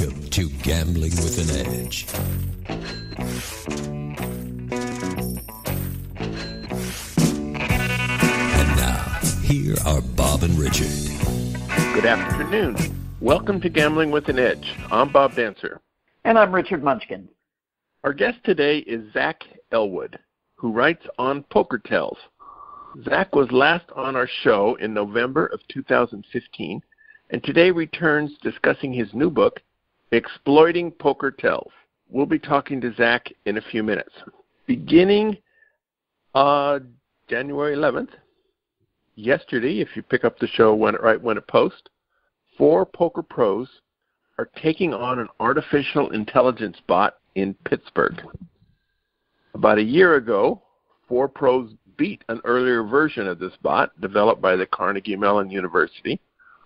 Welcome to Gambling with an Edge. And now, here are Bob and Richard. Good afternoon. Welcome to Gambling with an Edge. I'm Bob Dancer. And I'm Richard Munchkin. Our guest today is Zach Elwood, who writes on Poker Tells. Zach was last on our show in November of 2015, and today returns discussing his new book, Exploiting Poker Tells. We'll be talking to Zach in a few minutes. Beginning January 11th, yesterday, if you pick up the show when it posts, 4 poker pros are taking on an artificial intelligence bot in Pittsburgh. About a year ago, 4 pros beat an earlier version of this bot developed by the Carnegie Mellon University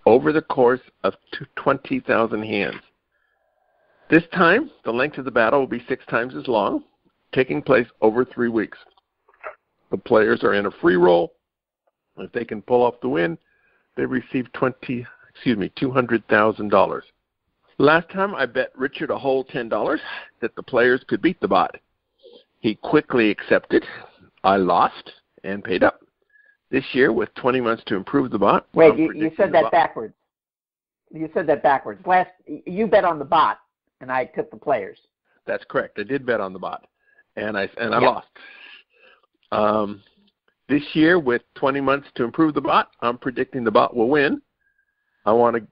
over the course of 20,000 hands. This time, the length of the battle will be 6 times as long, taking place over 3 weeks. The players are in a free roll. If they can pull off the win, they receive $200,000. Last time, I bet Richard a whole $10 that the players could beat the bot. He quickly accepted. I lost and paid up. This year, with 20 months to improve the bot. Wait, you said that backwards. You said that backwards. You bet on the bot, and I took the players. That's correct. I did bet on the bot, and I lost. This year, with 20 months to improve the bot, I'm predicting the bot will win. I want to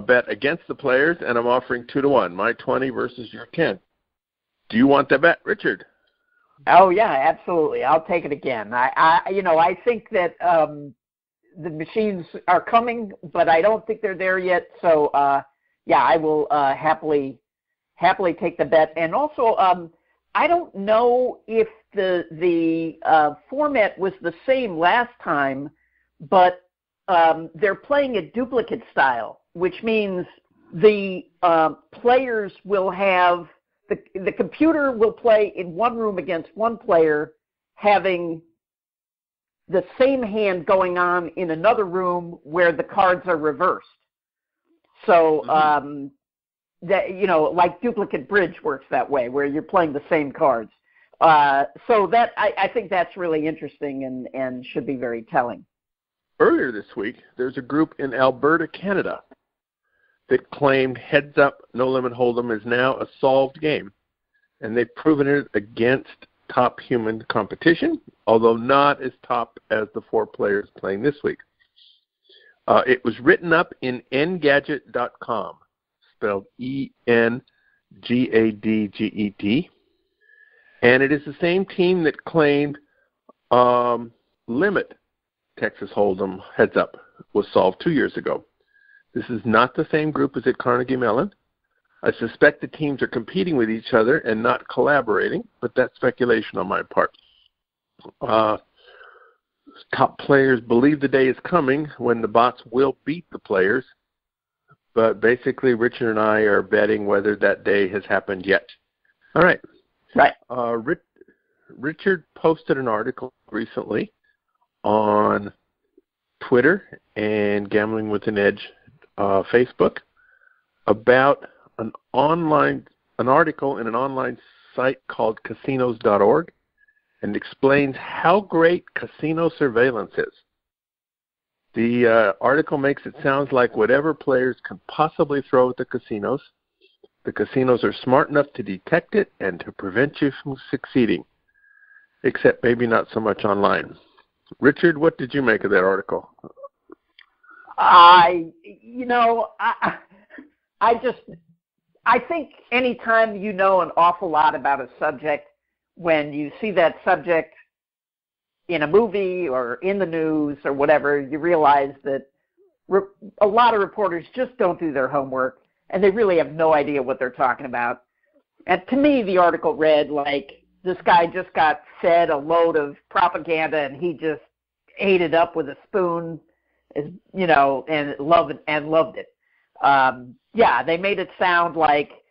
bet against the players, and I'm offering 2-1, my 20 versus your 10. Do you want that bet, Richard? Oh yeah, absolutely. I'll take it again. I think that the machines are coming, but I don't think they're there yet. So I will happily take the bet. And also, I don't know if the format was the same last time, but they're playing it duplicate style, which means the players will have the computer will play in one room against one player, having the same hand going on in another room where the cards are reversed. So like duplicate bridge works that way, where you're playing the same cards. So that I think that's really interesting and should be very telling. Earlier this week, there's a group in Alberta, Canada, that claimed Heads Up, No Limit Hold'em is now a solved game, and they've proven it against top human competition, although not as top as the 4 players playing this week. It was written up in Engadget.com, spelled Engadget, and it is the same team that claimed Limit Texas Hold'em Heads Up was solved 2 years ago. This is not the same group as at Carnegie Mellon. I suspect the teams are competing with each other and not collaborating, but that's speculation on my part. Top players believe the day is coming when the bots will beat the players, but basically Richard and I are betting whether that day has happened yet. All right. Right. Richard posted an article recently on Twitter and Gambling with an Edge Facebook about an article in an online site called casinos.org, and explains how great casino surveillance is. The article makes it sound like whatever players can possibly throw at the casinos are smart enough to detect it and to prevent you from succeeding, except maybe not so much online. Richard, what did you make of that article? I think anytime you know an awful lot about a subject, when you see that subject in a movie or in the news or whatever, you realize that a lot of reporters just don't do their homework, and they really have no idea what they're talking about. And to me, the article read like this guy just got fed a load of propaganda, and he just ate it up with a spoon, and loved it. They made it sound like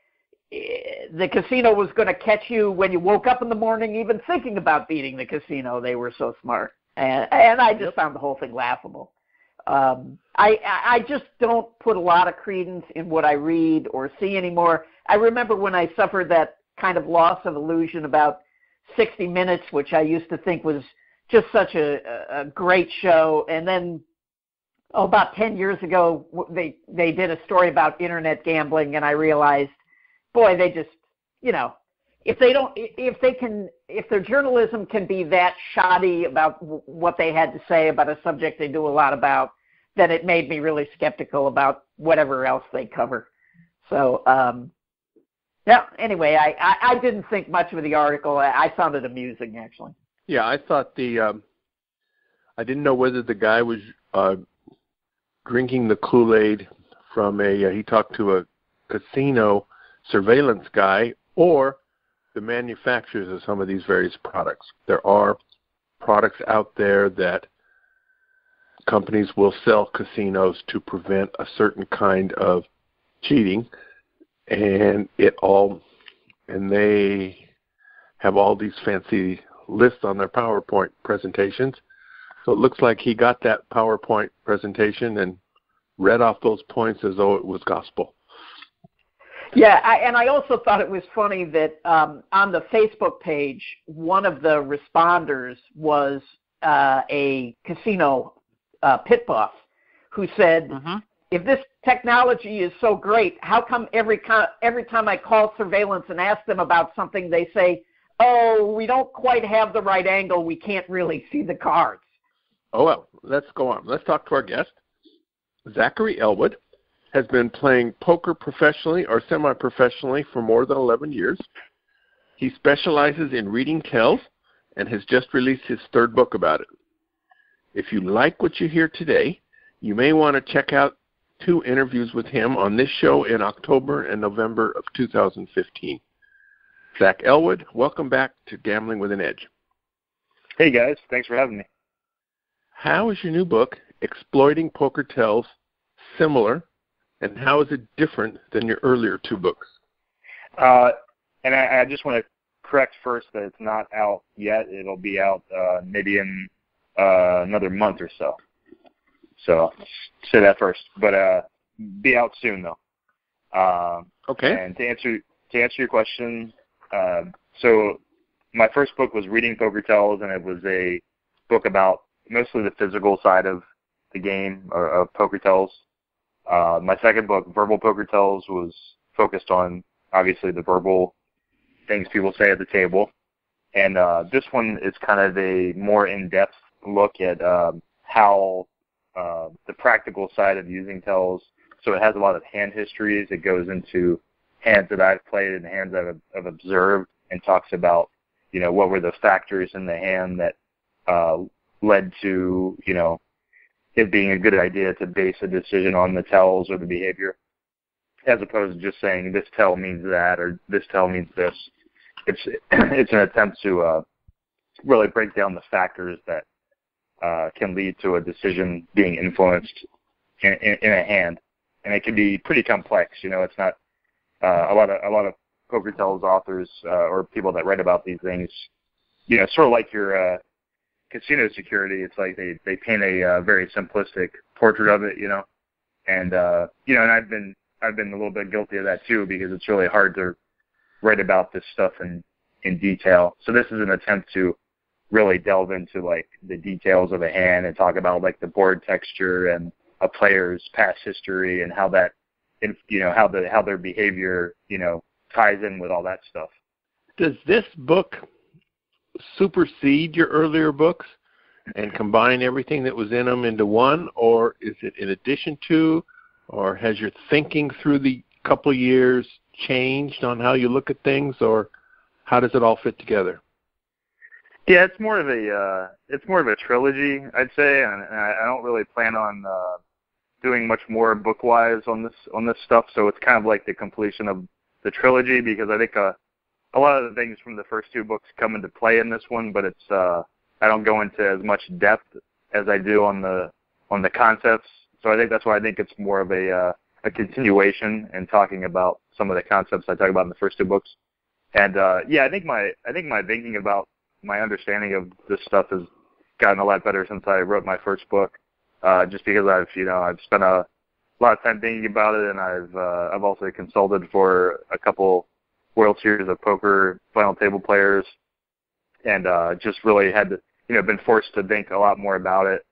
the casino was going to catch you when you woke up in the morning, even thinking about beating the casino. They were so smart, and I just found the whole thing laughable. I just don't put a lot of credence in what I read or see anymore. I remember when I suffered that kind of loss of illusion about 60 Minutes, which I used to think was just such a great show. And then, about 10 years ago, they did a story about internet gambling, and I realized, boy, they just, if their journalism can be that shoddy about what they had to say about a subject they do a lot about, then it made me really skeptical about whatever else they cover. So, anyway, I didn't think much of the article. I found it amusing, actually. Yeah, I thought I didn't know whether the guy was drinking the Kool-Aid from he talked to a casino surveillance guy or the manufacturers of some of these various products. There are products out there that companies will sell casinos to prevent a certain kind of cheating, and they have all these fancy lists on their PowerPoint presentations. So it looks like he got that PowerPoint presentation and read off those points as though it was gospel. Yeah, and I also thought it was funny that on the Facebook page, one of the responders was a casino pit boss who said, if this technology is so great, how come every time I call surveillance and ask them about something, they say, oh, we don't quite have the right angle, we can't really see the cards. Oh, well, let's go on. Let's talk to our guest. Zach Elwood has been playing poker professionally or semi-professionally for more than 11 years. He specializes in reading tells and has just released his third book about it. If you like what you hear today, you may want to check out 2 interviews with him on this show in October and November of 2015. Zach Elwood, welcome back to Gambling with an Edge. Hey, guys. Thanks for having me. How is your new book, Exploiting Poker Tells, similar, and how is it different than your earlier 2 books? And I just want to correct first that it's not out yet. It'll be out maybe in another month or so. So say that first. But be out soon, though. Okay. And to answer your question, so my first book was Reading Poker Tells, and it was a book about mostly the physical side of the game or of poker tells. My second book, Verbal Poker Tells, was focused on obviously the verbal things people say at the table. And this one is kind of a more in-depth look at how the practical side of using tells. So it has a lot of hand histories. It goes into hands that I've played and hands that I've observed, and talks about, what were the factors in the hand that led to, it being a good idea to base a decision on the tells or the behavior, as opposed to just saying this tell means that or this tell means this. It's an attempt to really break down the factors that can lead to a decision being influenced in a hand, and it can be pretty complex. It's not a lot of poker tells authors or people that write about these things. Sort of like your casino security. It's like they paint a very simplistic portrait of it, and and I've been a little bit guilty of that too, because it's really hard to write about this stuff in detail. So this is an attempt to really delve into like the details of a hand and talk about like the board texture and a player's past history and how that, how their behavior, ties in with all that stuff. Does this book supersede your earlier books and combine everything that was in them into one, or is it in addition to, or has your thinking through the couple of years changed on how you look at things, or how does it all fit together? Yeah, it's more of a trilogy, I'd say, and I don't really plan on doing much more book-wise on this stuff. So it's kind of like the completion of the trilogy, because I think a lot of the things from the first 2 books come into play in this one, but it's I don't go into as much depth as I do on the concepts. So I think that's why I think it's more of a continuation and talking about some of the concepts I talk about in the first 2 books. And I think my thinking about my understanding of this stuff has gotten a lot better since I wrote my first book. just because I've spent a lot of time thinking about it, and I've also consulted for a couple World Series of Poker final table players, and just really had to, been forced to think a lot more about it.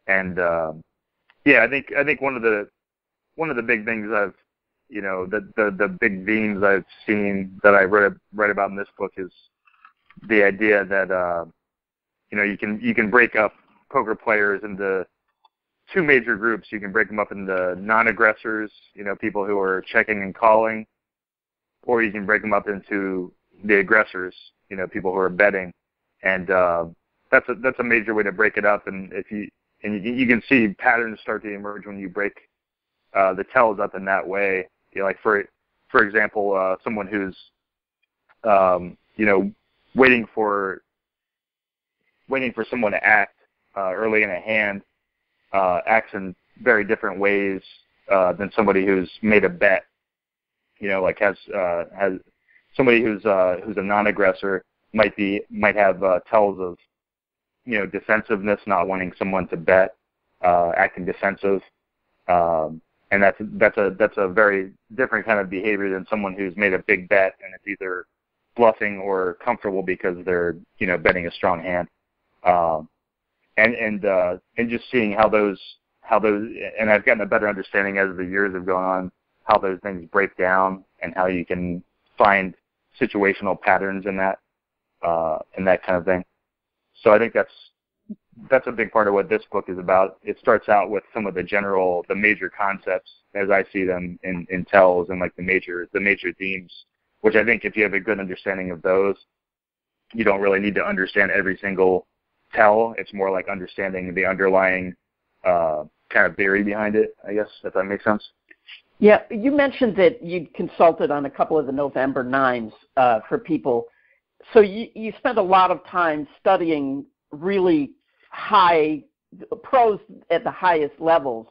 And I think one of the big things I've, the big themes I've seen that I read about in this book is the idea that you can break up poker players into two major groups. You can break them up into non-aggressors, people who are checking and calling, or you can break them up into the aggressors, people who are betting. And that's a major way to break it up. And you can see patterns start to emerge when you break the tells up in that way. Like for example, someone who's waiting for someone to act early in a hand acts in very different ways than somebody who's made a bet. Like has somebody who's a non-aggressor might have tells of defensiveness, not wanting someone to bet, acting defensive, and that's a very different kind of behavior than someone who's made a big bet and it's either bluffing or comfortable because they're betting a strong hand. And just seeing how those, and I've gotten a better understanding as the years have gone on, how those things break down and how you can find situational patterns in that kind of thing. So I think that's a big part of what this book is about. It starts out with some of the major concepts as I see them in tells and like the major themes, which I think if you have a good understanding of those, you don't really need to understand every single tell. It's more like understanding the underlying kind of theory behind it, I guess, if that makes sense. Yeah, you mentioned that you consulted on a couple of the November 9s for people. So you spent a lot of time studying really high pros at the highest levels,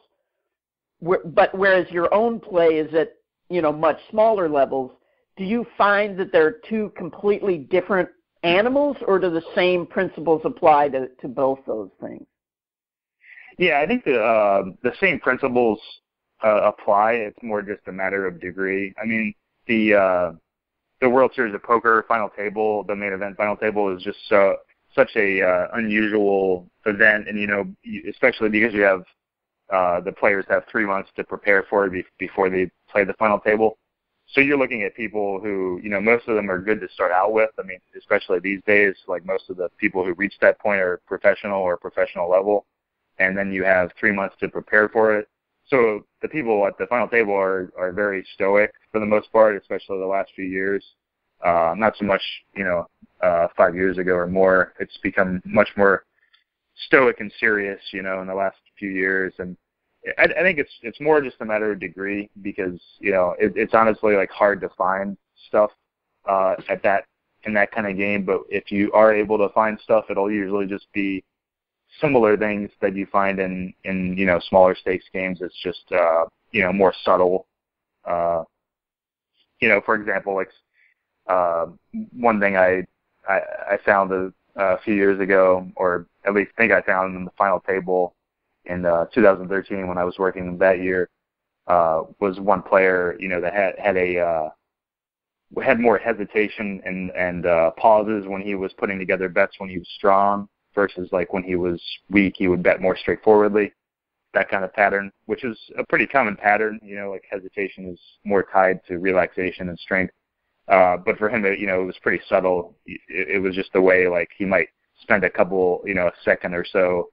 but whereas your own play is at much smaller levels, do you find that there are two completely different animals, or do the same principles apply to both those things? Yeah, I think the same principles apply. It's more just a matter of degree. I mean, the World Series of Poker final table, the main event final table, is just such a unusual event, and especially because you have the players have 3 months to prepare for it before they play the final table. So you're looking at people who, most of them are good to start out with. I mean, especially these days, like most of the people who reach that point are professional or professional level, and then you have 3 months to prepare for it. So the people at the final table are very stoic for the most part, especially the last few years. Not so much, 5 years ago or more. It's become much more stoic and serious, in the last few years. And I think it's more just a matter of degree because, it's honestly like hard to find stuff in that kind of game. But if you are able to find stuff, it'll usually just be similar things that you find in smaller stakes games. It's just more subtle. For example, like one thing I found a few years ago, or at least think I found in the final table in 2013 when I was working that year, was one player that had more hesitation and pauses when he was putting together bets when he was strong versus like when he was weak, he would bet more straightforwardly. That kind of pattern, which is a pretty common pattern. Like hesitation is more tied to relaxation and strength. But for him, it was pretty subtle. It was just the way, like, he might spend a second or so,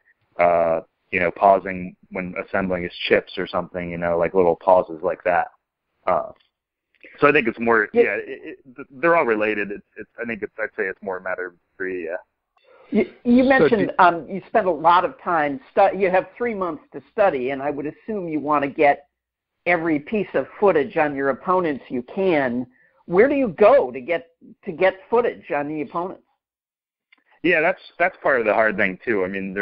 pausing when assembling his chips or something, like little pauses like that. So I think it's more, they're all related. I'd say it's more a matter of degree, yeah. You mentioned you spent a lot of time, you have 3 months to study, and I would assume you want to get every piece of footage on your opponents you can. Where do you go to get footage on the opponents? Yeah, that's part of the hard thing too. I mean,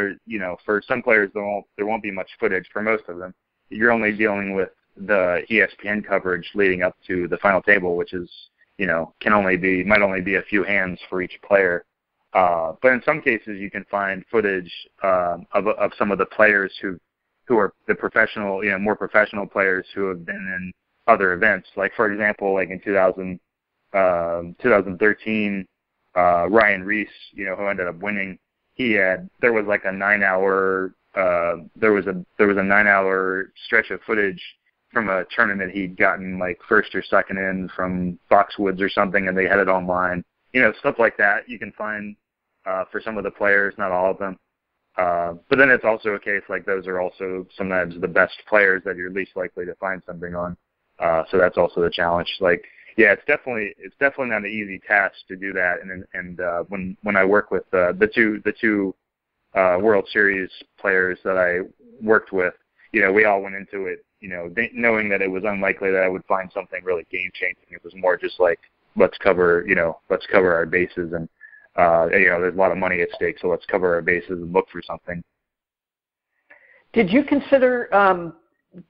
for some players there won't be much footage. For most of them, you're only dealing with the ESPN coverage leading up to the final table, which is might only be a few hands for each player. But in some cases, you can find footage of some of the players who who are the professional, more professional players who have been in other events. Like, for example, like in 2013, Ryan Reese, who ended up winning, there was like a 9-hour, there was a 9-hour stretch of footage from a tournament he'd gotten like first or second in from Foxwoods or something, and they had it online. Stuff like that you can find for some of the players, not all of them. But then it's also a case like those are also sometimes the best players that you're least likely to find something on. So that's also the challenge. Like, yeah, it's definitely not an easy task to do that. And when I work with the two World Series players that I worked with, we all went into it, knowing that it was unlikely that I would find something really game changing. It was more just like, let's cover our bases, and there's a lot of money at stake, so let's cover our bases and look for something. Did you consider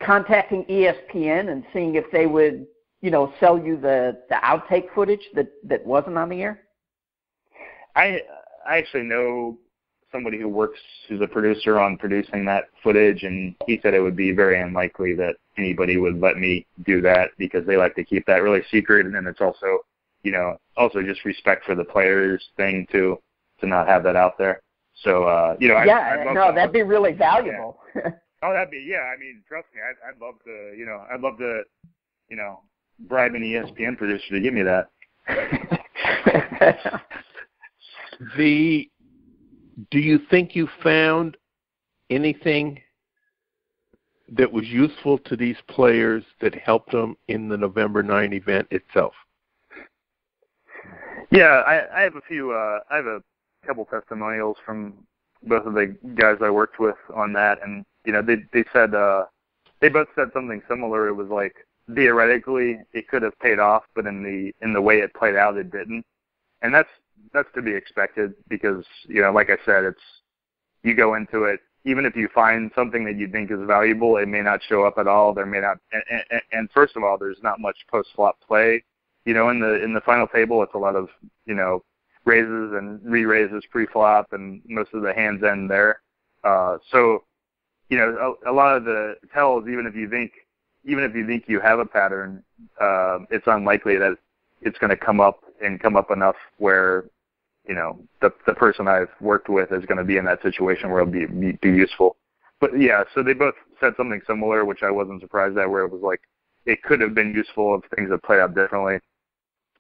contacting ESPN and seeing if they would, sell you the outtake footage that wasn't on the air? I actually know somebody who's a producer on producing that footage, and he said it would be very unlikely that anybody would let me do that because they like to keep that really secret, and then it's also, also just respect for the players thing to not have that out there. So, that'd be really valuable. Yeah. Oh, that'd be, yeah. I mean, trust me, I'd love to, bribe an ESPN producer to give me that. Do you think you found anything that was useful to these players that helped them in the November 9 event itself? Yeah, I have a couple testimonials from both of the guys I worked with on that, and they said they both said something similar. It was like, theoretically it could have paid off, but in the way it played out, it didn't. And that's to be expected because, like I said, you go into it, even if you find something that you think is valuable, it may not show up at all. There may not, and first of all, there's not much post-flop play. In the final table, it's a lot of, raises and re-raises pre-flop, and most of the hands end there. So, a lot of the tells, even if you think you have a pattern, it's unlikely that it's going to come up enough where, the person I've worked with is going to be in that situation where it'll be useful. But yeah, so they both said something similar, which I wasn't surprised at, where it was like, it could have been useful if things had played out differently,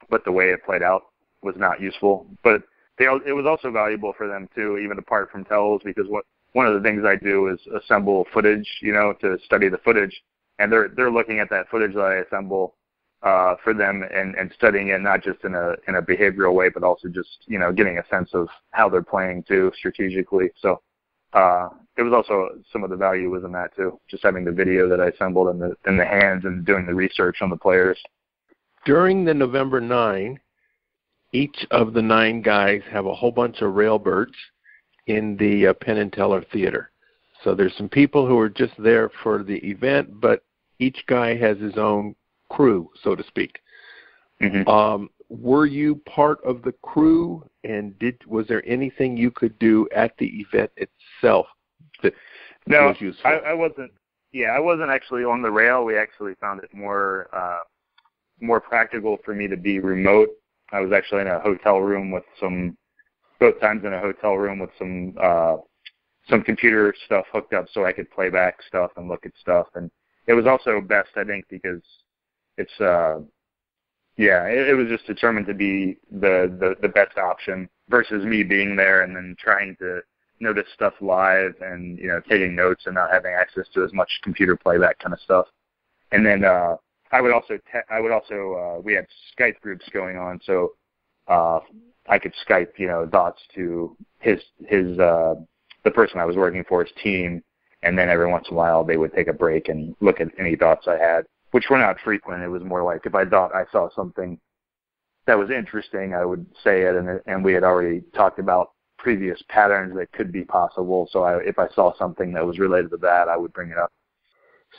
but the way it played out was not useful. But it was also valuable for them too, even apart from tells, because one of the things I do is assemble footage, to study the footage, and they're looking at that footage that I assemble for them and studying it, not just in a behavioral way, but also just, getting a sense of how they're playing too strategically. So it was also, some of the value was in that too, just having the video that I assembled in the hands and doing the research on the players. During the November 9, each of the 9 guys have a whole bunch of railbirds in the Penn and Teller Theater. So there's some people who are just there for the event, but each guy has his own crew, so to speak. Mm-hmm. Were you part of the crew, and was there anything you could do at the event itself that was useful? I wasn't. Yeah, I wasn't actually on the rail. We actually found it more practical for me to be remote. I was actually in a hotel room both times in a hotel room with some computer stuff hooked up so I could play back stuff and look at stuff. And it was also best, I think, because it's it was just determined to be the best option versus me being there and then trying to notice stuff live and taking notes and not having access to as much computer playback kind of stuff. And then I would also we had Skype groups going on, so I could Skype thoughts to the person I was working for, his team, and then every once in a while they would take a break and look at any thoughts I had, which were not frequent. It was more like if I thought I saw something that was interesting, I would say it, and we had already talked about previous patterns that could be possible. So if I saw something that was related to that, I would bring it up.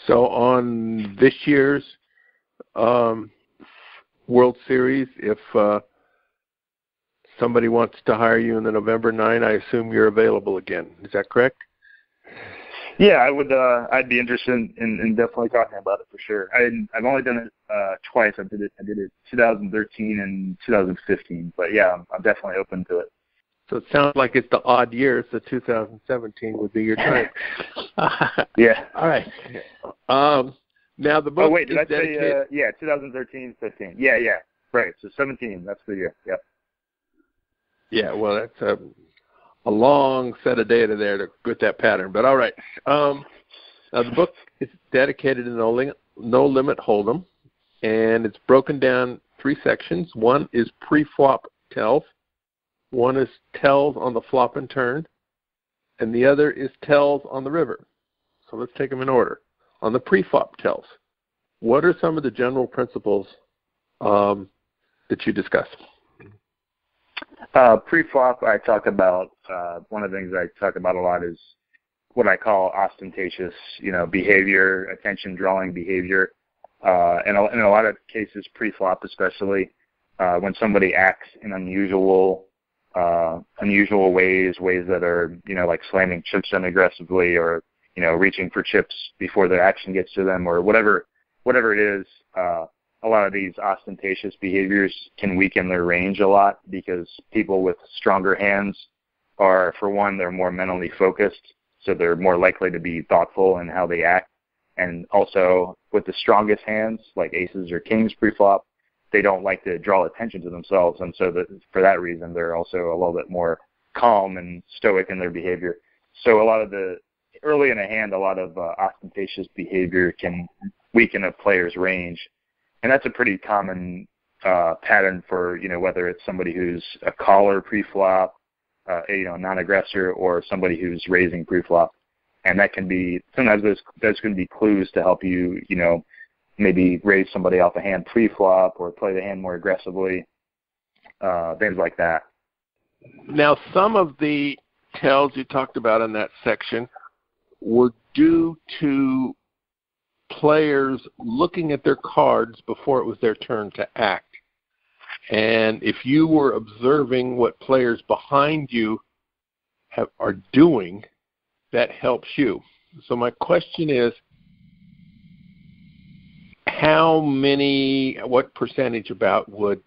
So on this year's World Series, if somebody wants to hire you in the November 9, I assume you're available again. Is that correct? Yeah, I would. I'd be interested in definitely talking about it for sure. I've only done it twice. I did it 2013 and 2015. But yeah, I'm definitely open to it. So it sounds like it's the odd years, so 2017 would be your time. Yeah. All right. Now the book. Oh wait, did I dedicated... say 2013, 15? Yeah. Right. So 17. That's the year. Yep. Yeah. Well, that's a long set of data there to get that pattern. But all right. Now the book is dedicated to No Limit Hold'em, and it's broken down 3 sections. One is pre-flop tells. One is tells on the flop and turn, and the other is tells on the river. So let's take them in order. On the pre-flop tells, what are some of the general principles that you discuss? Pre-flop, I talk about, one of the things I talk about a lot is what I call ostentatious, behavior, attention-drawing behavior. And in a lot of cases, pre-flop especially, when somebody acts in unusual ways that are, like slamming chips in aggressively or, reaching for chips before the action gets to them or whatever it is, a lot of these ostentatious behaviors can weaken their range a lot because people with stronger hands are, for one, they're more mentally focused, so they're more likely to be thoughtful in how they act. And also, with the strongest hands, like aces or kings pre-flop, they don't like to draw attention to themselves, and so for that reason, they're also a little bit more calm and stoic in their behavior. So early in a hand, a lot of ostentatious behavior can weaken a player's range. And that's a pretty common pattern for, whether it's somebody who's a caller pre-flop, non-aggressor, or somebody who's raising pre-flop. And that can be, sometimes those can be clues to help you, maybe raise somebody off a hand pre-flop or play the hand more aggressively, things like that. Now, some of the tells you talked about in that section were due to players looking at their cards before it was their turn to act. And if you were observing what players behind you are doing, that helps you. So my question is, what percentage about would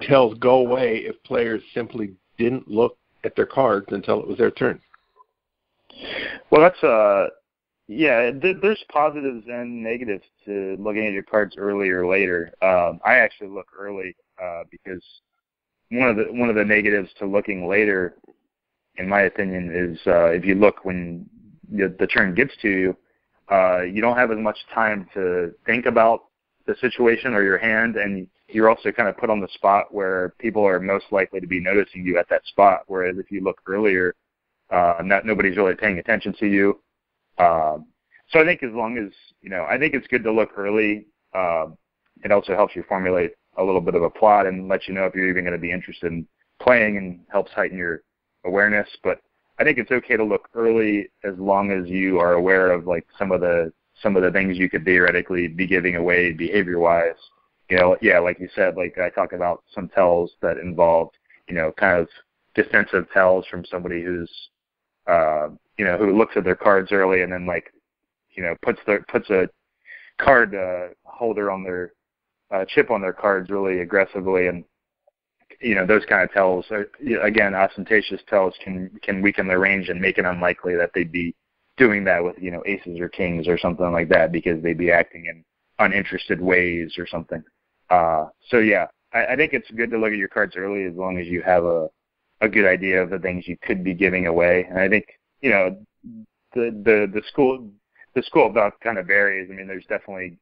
tells go away if players simply didn't look at their cards until it was their turn? Well, that's there's positives and negatives to looking at your cards early or later. I actually look early because one of the negatives to looking later, in my opinion, is if you look when the turn gets to you, you don't have as much time to think about the situation or your hand, and you're also kind of put on the spot where people are most likely to be noticing you at that spot. Whereas if you look earlier, nobody's really paying attention to you. So I think as long as, I think it's good to look early. It also helps you formulate a little bit of a plot and let you know if you're even going to be interested in playing and helps heighten your awareness. But I think it's okay to look early as long as you are aware of like some of the things you could theoretically be giving away behavior-wise. Like you said, like I talk about some tells that involved, kind of defensive tells from somebody who's who looks at their cards early and then puts a card holder on their chip on their cards really aggressively, and those kind of tells are, again, ostentatious tells can weaken their range and make it unlikely that they'd be doing that with aces or kings or something like that because they'd be acting in uninterested ways or something. I think it's good to look at your cards early as long as you have a good idea of the things you could be giving away. And I think the school of thought kind of varies. I mean, there's definitely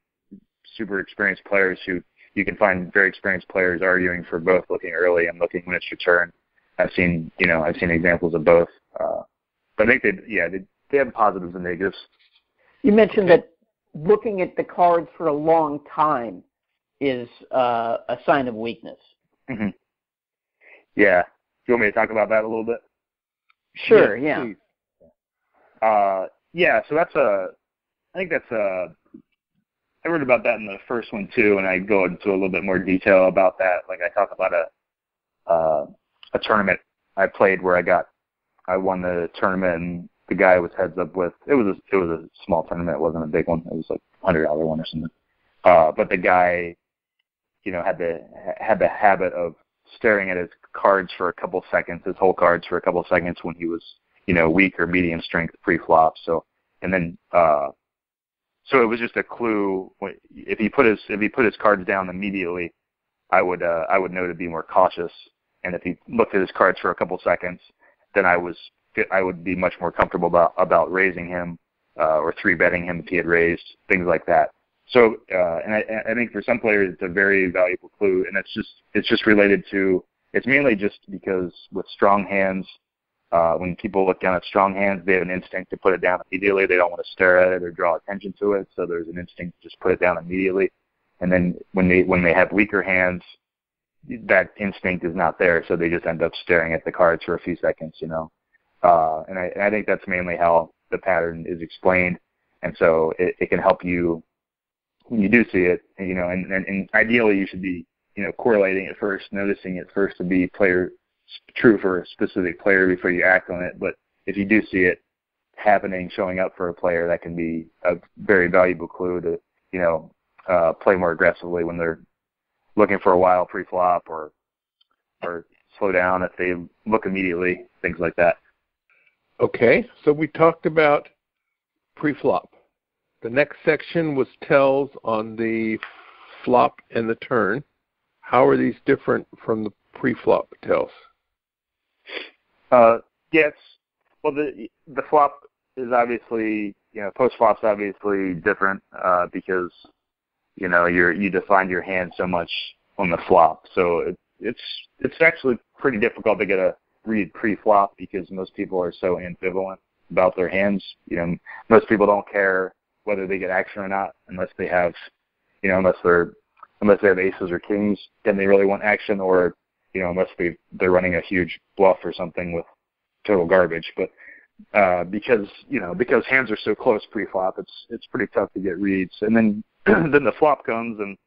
super experienced players who you can find very experienced players arguing for both looking early and looking when it's your turn. I've seen examples of both. But I think they have positives and negatives. You mentioned that looking at the cards for a long time is a sign of weakness. Mm-hmm. Yeah. Do you want me to talk about that a little bit? Sure, yeah. So I wrote about that in the first one too, and I go into a little bit more detail about that. Like I talk about a tournament I played where I won the tournament, the guy I was heads up with, it was a small tournament. It wasn't a big one. It was like $100 one or something. But the guy, had the habit of staring at his cards for a couple seconds, his whole cards for a couple seconds when he was, weak or medium strength pre-flop. So it was just a clue. If he put his cards down immediately, I would know to be more cautious. And if he looked at his cards for a couple seconds, then I would be much more comfortable about raising him or 3-betting him if he had raised, things like that. So, and I think for some players it's a very valuable clue, and it's just related to, it's mainly just because with strong hands, when people look down at strong hands, they have an instinct to put it down immediately. They don't want to stare at it or draw attention to it, so there's an instinct to just put it down immediately. And then when they have weaker hands, that instinct is not there, so they just end up staring at the cards for a few seconds, And I think that's mainly how the pattern is explained, and so it can help you when you do see it, and ideally you should be, correlating it first, noticing it first to be true for a specific player before you act on it. But if you do see it happening, showing up for a player, that can be a very valuable clue to, play more aggressively when they're looking for a while pre-flop or slow down if they look immediately, things like that. Okay, so we talked about pre-flop. The next section was tells on the flop and the turn. How are these different from the pre-flop tells? Yes. Well, the flop is obviously, post-flop's obviously different because, you define your hand so much on the flop. So it's actually pretty difficult to get a read pre-flop because most people are so ambivalent about their hands. Most people don't care whether they get action or not unless they have, unless they have aces or kings, then they really want action, or unless they're running a huge bluff or something with total garbage. But because hands are so close pre-flop, it's pretty tough to get reads. And then then the flop comes and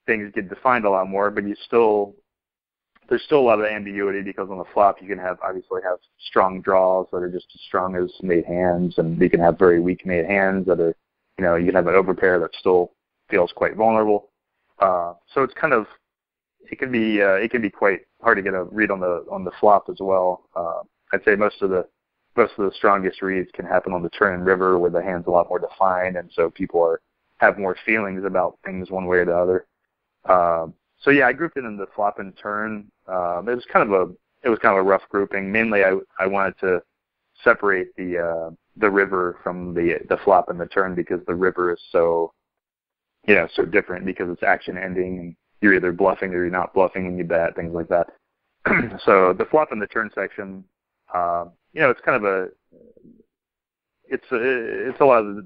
things get defined a lot more, but there's still a lot of ambiguity because on the flop you can obviously have strong draws that are just as strong as made hands, and you can have very weak made hands that are, you can have an overpair that still feels quite vulnerable. So it's kind of, it can be quite hard to get a read on the flop as well. I'd say most of the strongest reads can happen on the turn and river where the hand's a lot more defined, and so people have more feelings about things one way or the other. So yeah, I grouped it in the flop and turn. It was kind of a rough grouping. Mainly, I wanted to separate the river from the flop and the turn because the river is so different because it's action ending and you're either bluffing or you're not bluffing and you bet, things like that. So the flop and the turn section, it's kind of it's a lot of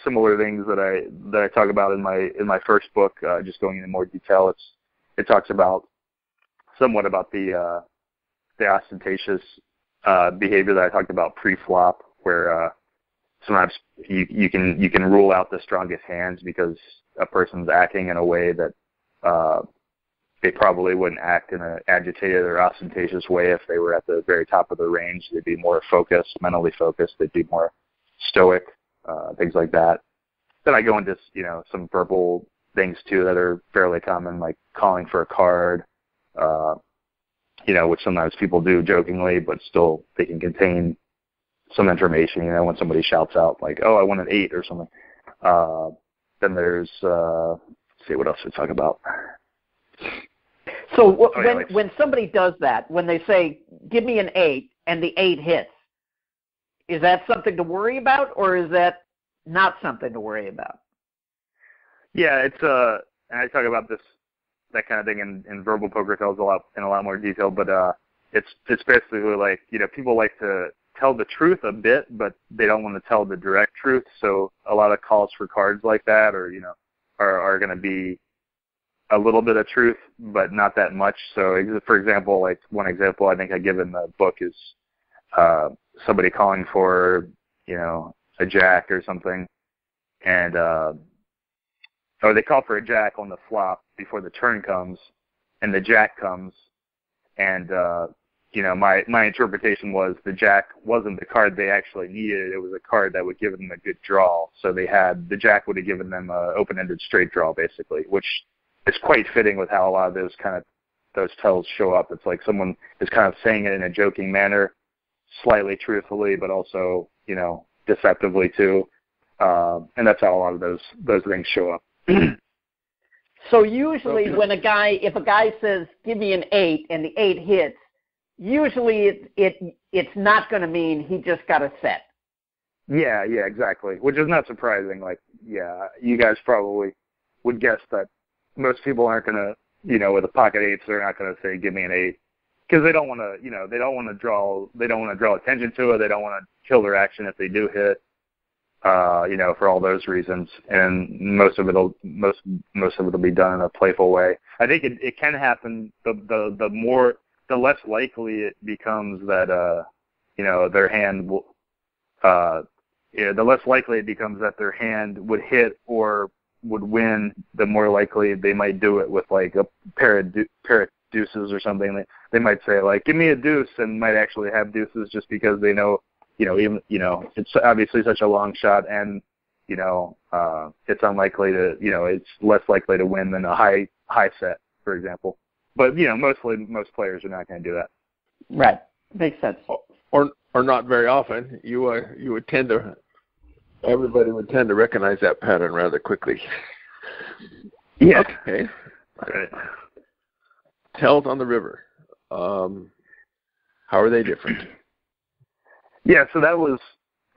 similar things that I talk about in my first book. Just going into more detail, it talks about somewhat about the ostentatious behavior that I talked about pre-flop, where sometimes you can rule out the strongest hands because a person's acting in a way that they probably wouldn't act in an agitated or ostentatious way if they were at the very top of the range. They'd be more focused, mentally focused. They'd be more stoic, things like that. Then I go into some verbal things too that are fairly common, like calling for a card, which sometimes people do jokingly, but still they can contain some information. When somebody shouts out like, "Oh, I want an 8" or something. Then there's let's see, what else we talk about. So when somebody does that, when they say, "Give me an 8," and the 8 hits, is that something to worry about, or is that not something to worry about? Yeah, it's and I talk about that kind of thing in verbal poker tells in a lot more detail, but it's basically like, people like to tell the truth a bit, but they don't want to tell the direct truth. So a lot of calls for cards like that, or are going to be a little bit of truth, but not that much. So for example, like one example I think I give in the book is somebody calling for a jack or something, and or they call for a jack on the flop before the turn comes, and the jack comes, and my interpretation was the jack wasn't the card they actually needed. It was a card that would give them a good draw. So the jack would have given them an open-ended straight draw, basically, which is quite fitting with how a lot of those tells show up. It's like someone is kind of saying it in a joking manner, slightly truthfully, but also, deceptively too. And that's how a lot of those things show up. So usually if a guy says, give me an 8, and the 8 hits, usually it's not going to mean he just got a set. Yeah, exactly. Which is not surprising. Like, yeah, you guys probably would guess that most people aren't going to, with a pocket 8s, they're not going to say, give me an 8. Because they don't want to, they don't want to draw attention to it. They don't want to kill their action if they do hit. For all those reasons, and most of it'll be done in a playful way. I think it can happen. The less likely it becomes that their hand will. The less likely it becomes that their hand would hit or would win, the more likely they might do it with like a pair of deuces or something. They might say like, give me a deuce, and might actually have deuces just because they know. It's obviously such a long shot, and it's unlikely to, it's less likely to win than a high set, for example. But most players are not going to do that. Right, makes sense. Or not very often. Everybody would tend to recognize that pattern rather quickly. Yeah. Okay. Right. Tells on the river. How are they different? Yeah, so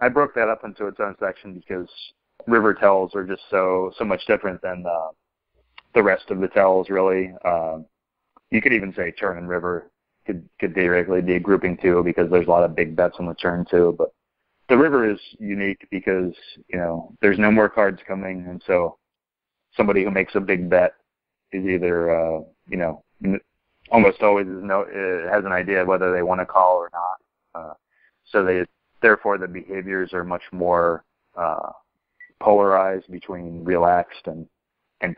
I broke that up into its own section because river tells are just so much different than the rest of the tells, really. You could even say turn and river could theoretically be a grouping too, because there's a lot of big bets on the turn too. But the river is unique because, there's no more cards coming, and so somebody who makes a big bet is either, almost always has an idea whether they want to call or not. So therefore the behaviors are much more polarized between relaxed and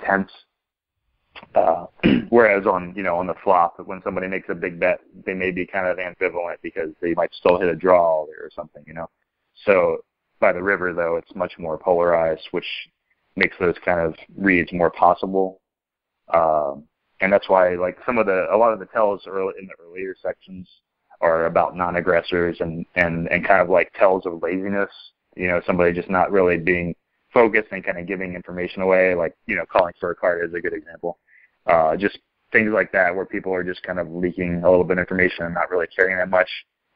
tense. Whereas on the flop, when somebody makes a big bet, they may be kind of ambivalent because they might still hit a draw or something, So by the river, though, it's much more polarized, which makes those kind of reads more possible. And that's why, like, a lot of the tells in the earlier sections are about non-aggressors and kind of like tells of laziness, somebody just not really being focused and kind of giving information away, like, calling for a card is a good example. Just things like that where people are just kind of leaking a little bit of information and not really caring that much.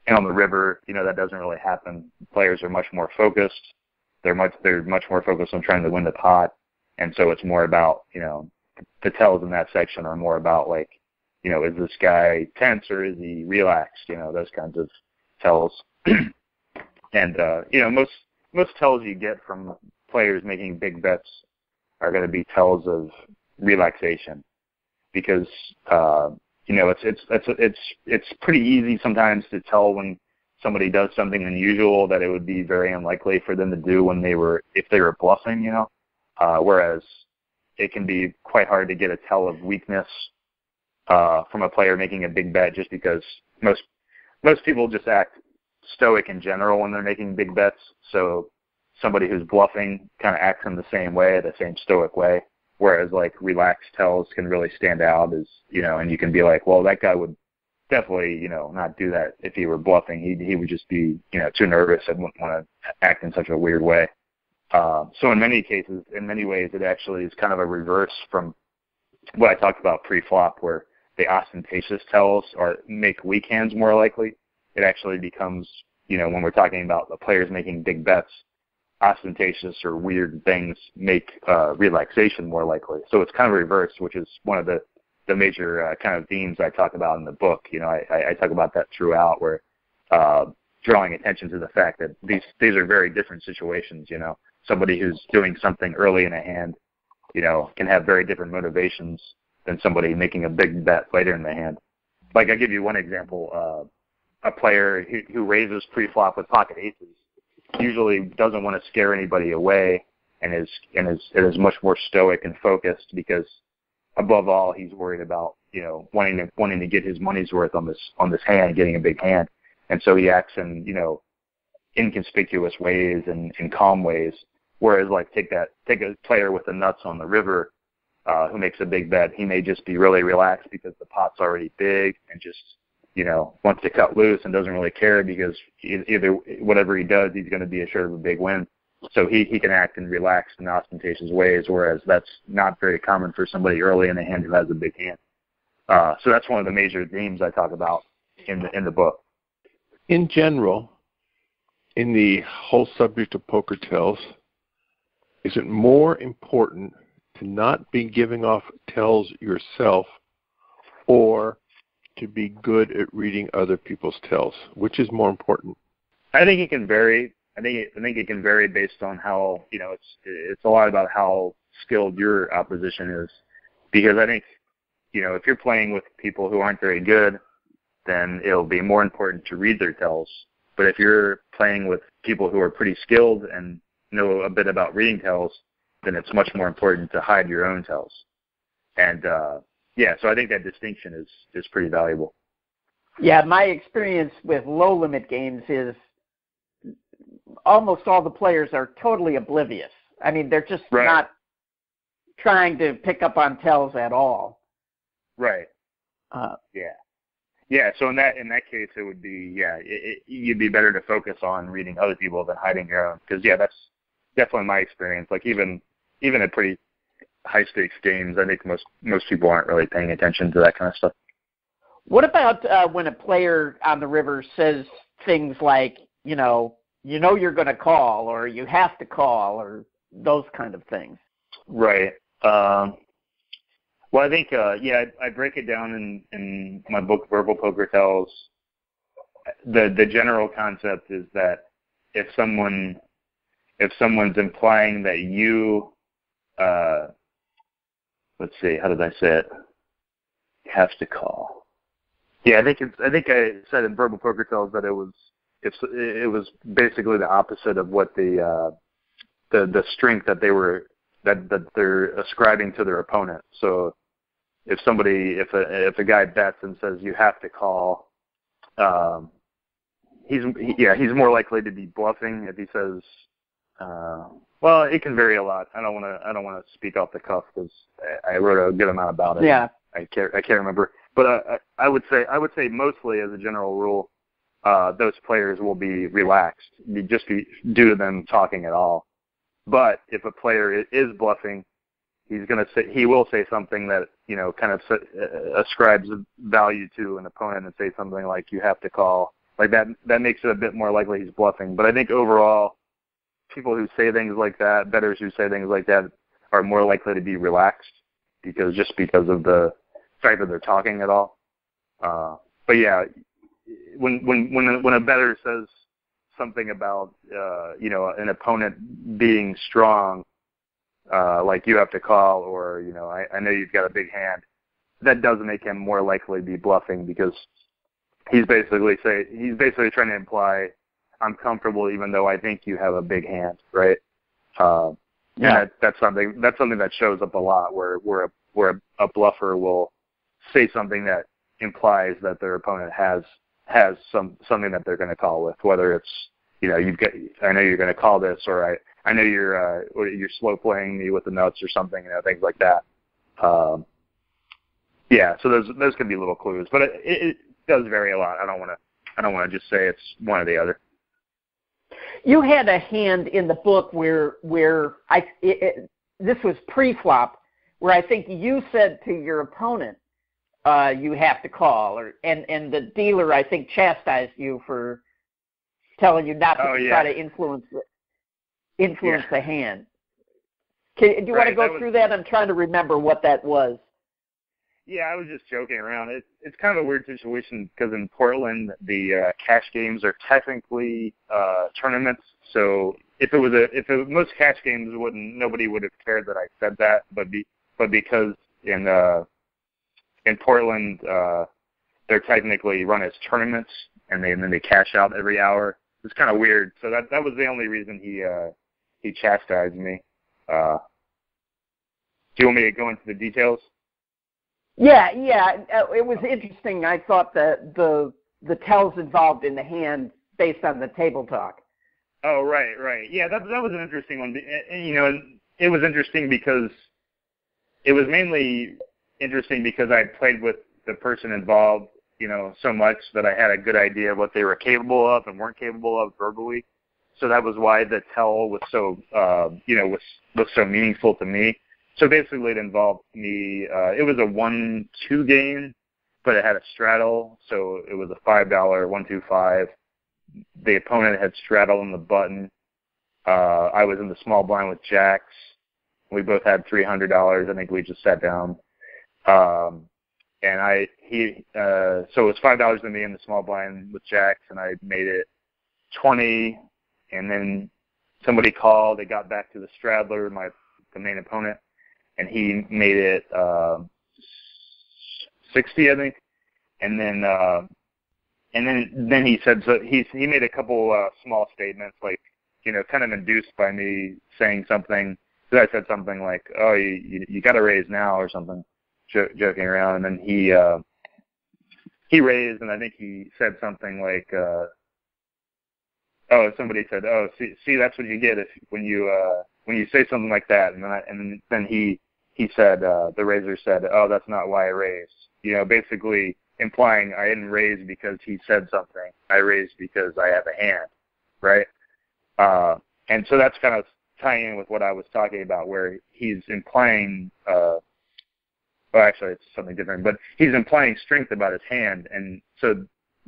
And on the river, that doesn't really happen. Players are much more focused. They're much more focused on trying to win the pot. And so it's more about, the tells in that section are more about like, is this guy tense or is he relaxed? Those kinds of tells. And, most tells you get from players making big bets are going to be tells of relaxation because, it's pretty easy sometimes to tell when somebody does something unusual that it would be very unlikely for them to do if they were bluffing, whereas it can be quite hard to get a tell of weakness from a player making a big bet just because most people just act stoic in general when they're making big bets. So somebody who's bluffing kind of acts in the same way, the same stoic way. Whereas like relaxed tells can really stand out as, and you can be like, well, that guy would definitely, not do that if he were bluffing. He would just be, too nervous and wouldn't want to act in such a weird way. So in many cases, in many ways, it actually is kind of a reverse from what I talked about pre-flop, where the ostentatious tells or make weak hands more likely. It actually becomes, when we're talking about the players making big bets, ostentatious or weird things make relaxation more likely. So it's kind of reversed, which is one of the major kind of themes I talk about in the book. I talk about that throughout, where drawing attention to the fact that these are very different situations. Somebody who's doing something early in a hand, can have very different motivations than somebody making a big bet later in the hand. Like, I'll give you one example. A player who raises pre-flop with pocket aces usually doesn't want to scare anybody away and is much more stoic and focused because, above all, he's worried about, wanting to get his money's worth on this hand, getting a big hand, and so he acts in inconspicuous ways and in calm ways. Whereas take a player with the nuts on the river who makes a big bet, he may just be really relaxed because the pot's already big and just wants to cut loose and doesn't really care because either whatever he does, he's going to be assured of a big win. So he can act in relaxed and ostentatious ways, whereas that's not very common for somebody early in the hand who has a big hand. So that's one of the major themes I talk about in the book. In general, in the whole subject of poker tells, is it more important to not be giving off tells yourself or to be good at reading other people's tells? Which is more important? I think it can vary. I think it can vary based on how, it's a lot about how skilled your opposition is. Because I think, if you're playing with people who aren't very good, then it'll be more important to read their tells. But if you're playing with people who are pretty skilled and know a bit about reading tells, then it's much more important to hide your own tells. And, so I think that distinction is pretty valuable. Yeah, my experience with low-limit games is almost all the players are totally oblivious. I mean, they're just not trying to pick up on tells at all. Right. Yeah. So in that case, it would be you'd be better to focus on reading other people than hiding your own. Because that's definitely my experience. Like even at pretty high stakes games, I think most people aren't really paying attention to that kind of stuff. What about when a player on the river says things like, you're going to call, or you have to call, or those kind of things? Right. Well, I think, I break it down in my book, Verbal Poker Tells. The general concept is that if someone's implying that you, let's see, how did I say it? Have to call. Yeah, I think I said in Verbal Poker Tells that it was basically the opposite of what the strength that they're ascribing to their opponent. So if a guy bets and says you have to call, he's more likely to be bluffing if he says, well, it can vary a lot. I don't want to speak off the cuff because I wrote a good amount about it. Yeah. I can't remember, but I would say mostly as a general rule, those players will be relaxed, just due to them talking at all. But if a player is bluffing, he will say something that kind of ascribes value to an opponent and say something like you have to call. Like that makes it a bit more likely he's bluffing. But I think overall, people who say things like that, bettors who say things like that, are more likely to be relaxed because of the fact that they're talking at all. But yeah, when a bettor says something about an opponent being strong, like you have to call, or I know you've got a big hand, that does make him more likely to be bluffing because he's basically trying to imply I'm comfortable even though I think you have a big hand, right? And that's something that shows up a lot where a bluffer will say something that implies that their opponent has something that they're going to call with, whether it's I know you're going to call this, or I know you're slow playing me with the nuts or something, things like that. So those can be little clues, but it does vary a lot. I don't want to just say it's one or the other. You had a hand in the book where this was pre-flop, where I think you said to your opponent, you have to call, and the dealer, I think, chastised you for telling you not to try to influence the hand. Do you want to go through that? I'm trying to remember what that was. Yeah, I was just joking around. It's kind of a weird situation because in Portland, the cash games are technically tournaments. So if most cash games nobody would have cared that I said that, but because in Portland they're technically run as tournaments, and then they cash out every hour. It's kind of weird. So that was the only reason he chastised me. Do you want me to go into the details? Yeah. It was interesting. I thought the tells involved in the hand based on the table talk. Oh, right. Yeah, that was an interesting one. You know, it was interesting because it was mainly interesting because I played with the person involved, you know, so much that I had a good idea of what they were capable of and weren't capable of verbally. So that was why the tell was so, was so meaningful to me. So basically it involved me, it was a 1-2 game, but it had a straddle. So it was a $5 1-2-5. The opponent had straddle on the button. I was in the small blind with jacks. We both had $300. I think we just sat down. So it was $5 to me in the small blind with jacks, and I made it 20. And then somebody called. They got back to the straddler, the main opponent, and he made it 60, I think. And then he said, so he made a couple small statements, like, you know, kind of induced by me saying something. So I said something like, "Oh, you got to raise now" or something, joking around. And then he raised, and I think he said something like, somebody said, "Oh, see, that's what you get when you say something like that." And then he said, the raiser said, "Oh, that's not why I raised." You know, basically implying I didn't raise because he said something. I raised because I have a hand, right? And so that's kind of tying in with what I was talking about, where he's implying, actually it's something different, but he's implying strength about his hand. And so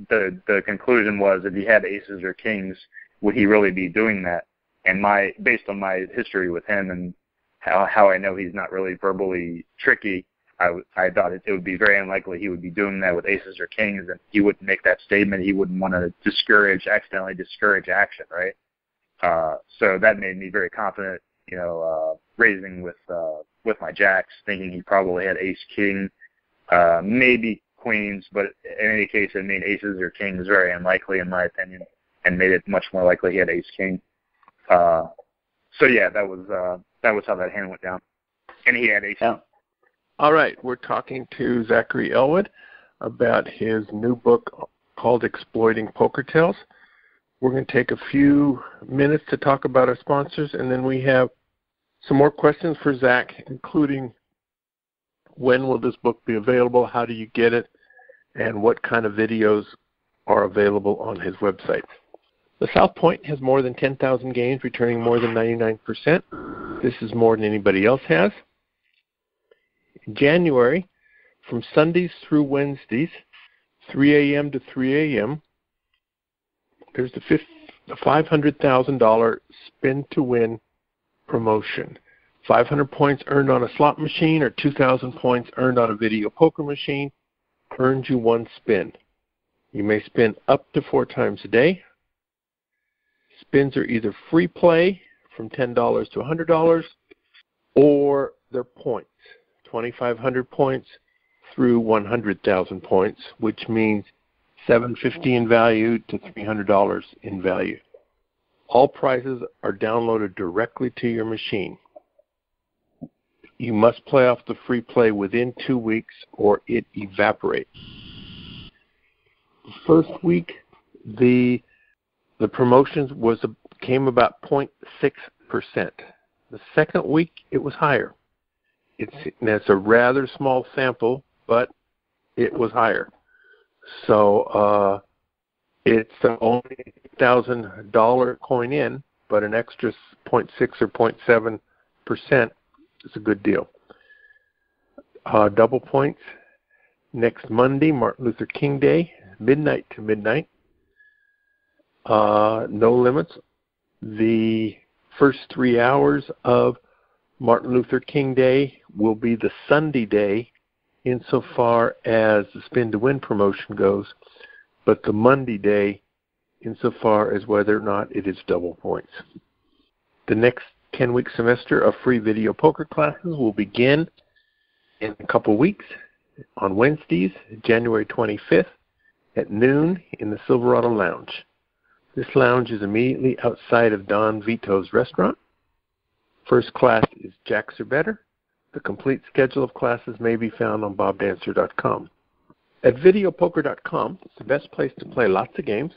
the conclusion was, if he had aces or kings, would he really be doing that? And based on my history with him and how I know he's not really verbally tricky, I thought it would be very unlikely he would be doing that with aces or kings, and he wouldn't make that statement. He wouldn't want to accidentally discourage action, right? So that made me very confident, you know, raising with my jacks, thinking he probably had ace king, maybe queens, but in any case, it made aces or kings very unlikely, in my opinion, and made it much more likely he had ace king. So yeah, that was how that hand went down, and he had ace. Yeah. All right, we're talking to Zachary Elwood about his new book called Exploiting Poker Tales. We're going to take a few minutes to talk about our sponsors, and then we have some more questions for Zach, including when will this book be available, how do you get it, and what kind of videos are available on his website. The South Point has more than 10,000 games, returning more than 99%. This is more than anybody else has. In January, from Sundays through Wednesdays, 3 a.m. to 3 a.m., there's the $500,000 spin to win promotion. 500 points earned on a slot machine or 2,000 points earned on a video poker machine earns you one spin. You may spin up to 4 times a day. Spins are either free play from $10 to $100 or they're points, 2,500 points through 100,000 points, which means $750 in value to $300 in value. All prizes are downloaded directly to your machine. You must play off the free play within 2 weeks or it evaporates. The first week, the promotions came about 0.6%. The second week, it was higher. It's a rather small sample, but it was higher. So it's only $1,000 coin in, but an extra 0.6 or 0.7% is a good deal. Double points next Monday, Martin Luther King Day, midnight to midnight. No limits. The first 3 hours of Martin Luther King Day will be the Sunday day insofar as the spin to win promotion goes, but the Monday day insofar as whether or not it is double points. The next 10-week semester of free video poker classes will begin in a couple weeks on Wednesdays, January 25th at noon in the Silverado Lounge. This lounge is immediately outside of Don Vito's restaurant. First class is Jacks or Better. The complete schedule of classes may be found on bobdancer.com. At videopoker.com, it's the best place to play lots of games.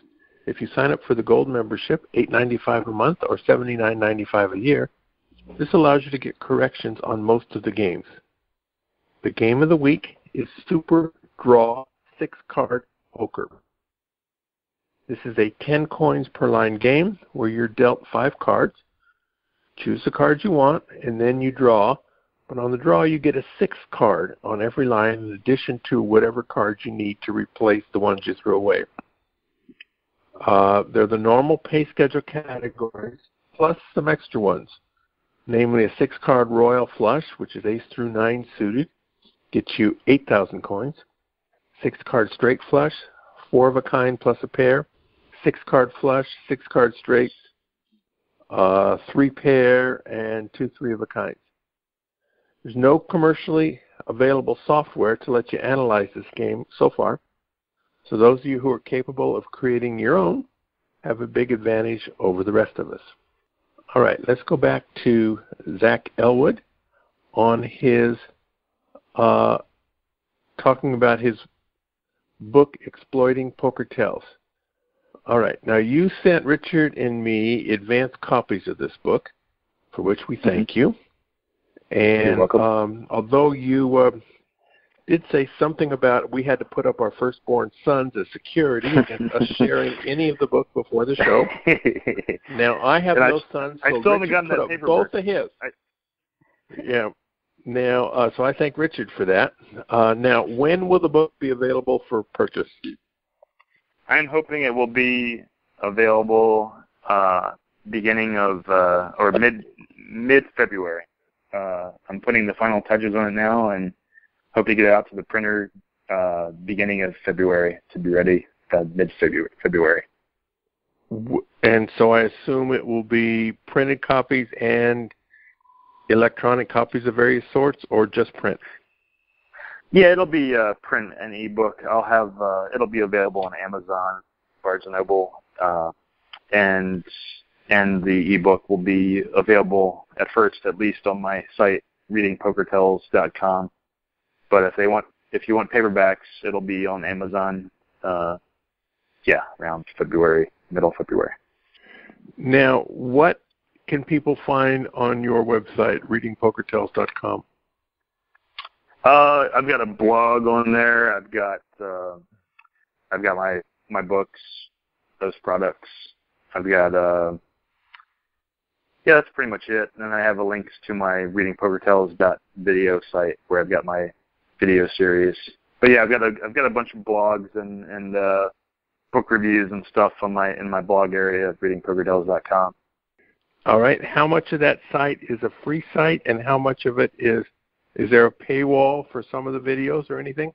If you sign up for the gold membership, $8.95 a month or $79.95 a year, this allows you to get corrections on most of the games. The game of the week is Super Draw 6-Card Poker. This is a 10 coins per line game where you're dealt 5 cards. Choose the card you want, and then you draw. But on the draw, you get a 6th card on every line in addition to whatever cards you need to replace the ones you threw away. They're the normal pay schedule categories, plus some extra ones, namely a 6-card Royal Flush, which is ace through 9 suited, gets you 8,000 coins. 6-card Straight Flush, 4 of a kind plus a pair. 6-card Flush, 6-card Straights, 3 pair, and 2 3 of a kinds. There's no commercially available software to let you analyze this game so far. So those of you who are capable of creating your own have a big advantage over the rest of us. All right, let's go back to Zach Elwood on his talking about his book, Exploiting Poker Tells. All right, now you sent Richard and me advanced copies of this book, for which we thank you. And although you did say something about we had to put up our firstborn sons as security against us sharing any of the book before the show. Now, I have no sons, so Richard put up both of his. Yeah. Now, so I thank Richard for that. Now, when will the book be available for purchase? I'm hoping it will be available beginning of or mid-February. I'm putting the final touches on it now and hope to get it out to the printer beginning of February to be ready mid-February. And so I assume it will be printed copies and electronic copies of various sorts, or just print? Yeah, it'll be print and ebook. I'll have it'll be available on Amazon, Barnes & Noble, and the ebook will be available at first, at least on my site, readingpokertells.com. But if you want paperbacks, it'll be on Amazon. Around February, middle of February. Now, what can people find on your website, readingpokertells.com? I've got a blog on there. I've got my books, those products. I've got that's pretty much it. And then I have links to my readingpokertells.video site where I've got my video series. But yeah, I've got a bunch of blogs and book reviews and stuff in my blog area at readingpokertells.com. All right. How much of that site is a free site, and how much of it is there a paywall for some of the videos or anything?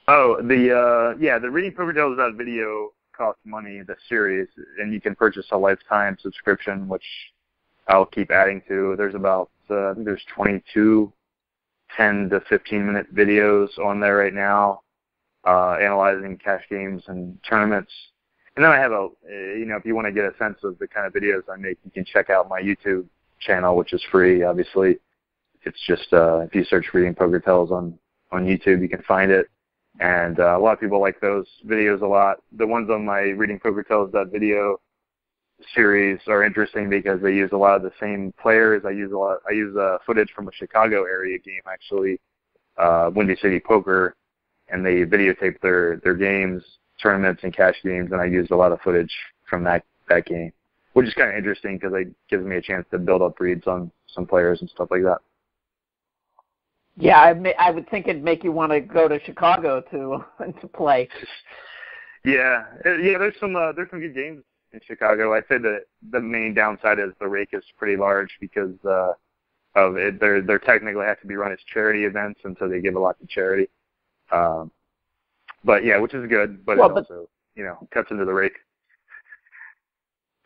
Oh, the Reading Poker Tells video costs money, the series, and you can purchase a lifetime subscription, which I'll keep adding to. There's about I think there's 22 10 to 15 minute videos on there right now, analyzing cash games and tournaments. And then I have if you want to get a sense of the kind of videos I make, you can check out my YouTube channel, which is free, obviously. It's just, if you search Reading Poker Tells on YouTube, you can find it. And a lot of people like those videos a lot. The ones on my Reading Poker Tells video series are interesting because they use a lot of the same players. I use footage from a Chicago area game, actually, Windy City Poker, and they videotape their games, tournaments, and cash games, and I used a lot of footage from that game, which is kind of interesting because it gives me a chance to build up reads on some players and stuff like that. Yeah, I would think it'd make you want to go to Chicago to play. Yeah. There's some good games in Chicago. I said that the main downside is the rake is pretty large because of it. They're technically have to be run as charity events, and so they give a lot to charity. But yeah, which is good, but it also cuts into the rake.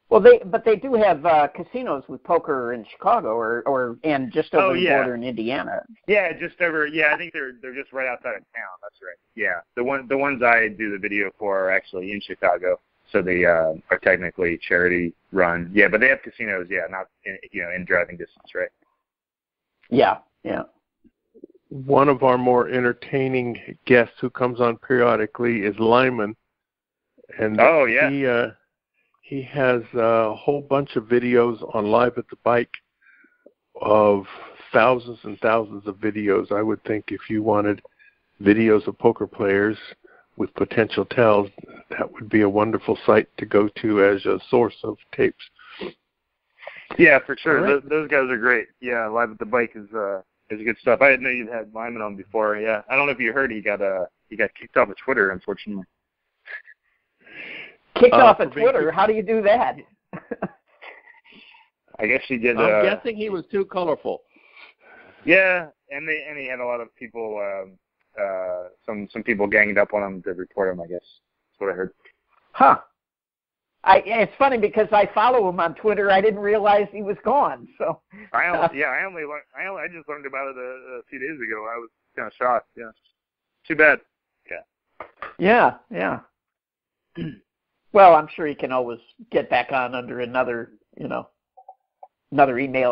Well, they do have casinos with poker in Chicago, and just over the border in Indiana. Yeah, just over. Yeah, I think they're just right outside of town. That's right. Yeah, the ones I do the video for are actually in Chicago, so they are technically charity run. Yeah, but they have casinos. Yeah, not in driving distance, right? Yeah, Yeah. One of our more entertaining guests who comes on periodically is Lyman, and he has a whole bunch of videos on Live at the Bike of thousands and thousands of videos. I would think if you wanted videos of poker players with potential tells, that would be a wonderful site to go to as a source of tapes. Yeah, for sure. Right. Those guys are great. Yeah, Live at the Bike is good stuff. I didn't know you'd had Lyman on before. Yeah, I don't know if you heard he got kicked off of Twitter, unfortunately. Kicked off of Twitter? How do you do that? I guess he did. I'm guessing he was too colorful. Yeah, and he had a lot of people. Some people ganged up on him to report him. I guess that's what I heard. Huh. It's funny because I follow him on Twitter. I didn't realize he was gone. So I just learned about it a few days ago. I was kind of shocked. Yeah, too bad. Yeah. Well, I'm sure he can always get back on under another email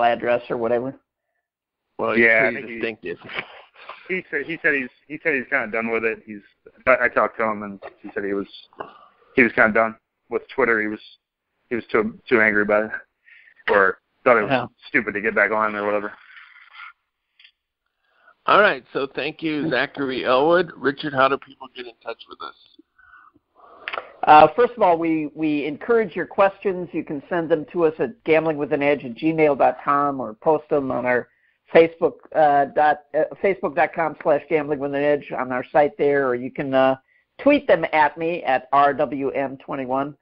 address or whatever. Well, yeah, pretty distinctive. He said he's kind of done with it. I talked to him and he said he was kind of done with Twitter. He was too angry about it, or thought it was stupid to get back on or whatever. All right, so thank you, Zachary Elwood. Richard, how do people get in touch with us? First of all, we encourage your questions. You can send them to us at gamblingwithanedge@gmail.com or post them on our Facebook.com/gamblingwithanedge on our site there, or you can tweet them at me at RWM21.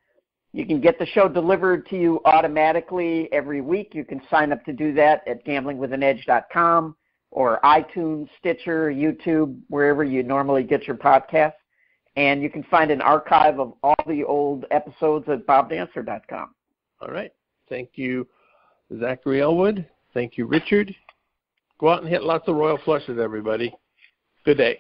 You can get the show delivered to you automatically every week. You can sign up to do that at gamblingwithanedge.com or iTunes, Stitcher, YouTube, wherever you normally get your podcasts. And you can find an archive of all the old episodes at bobdancer.com. All right. Thank you, Zachary Elwood. Thank you, Richard. Go out and hit lots of royal flushes, everybody. Good day.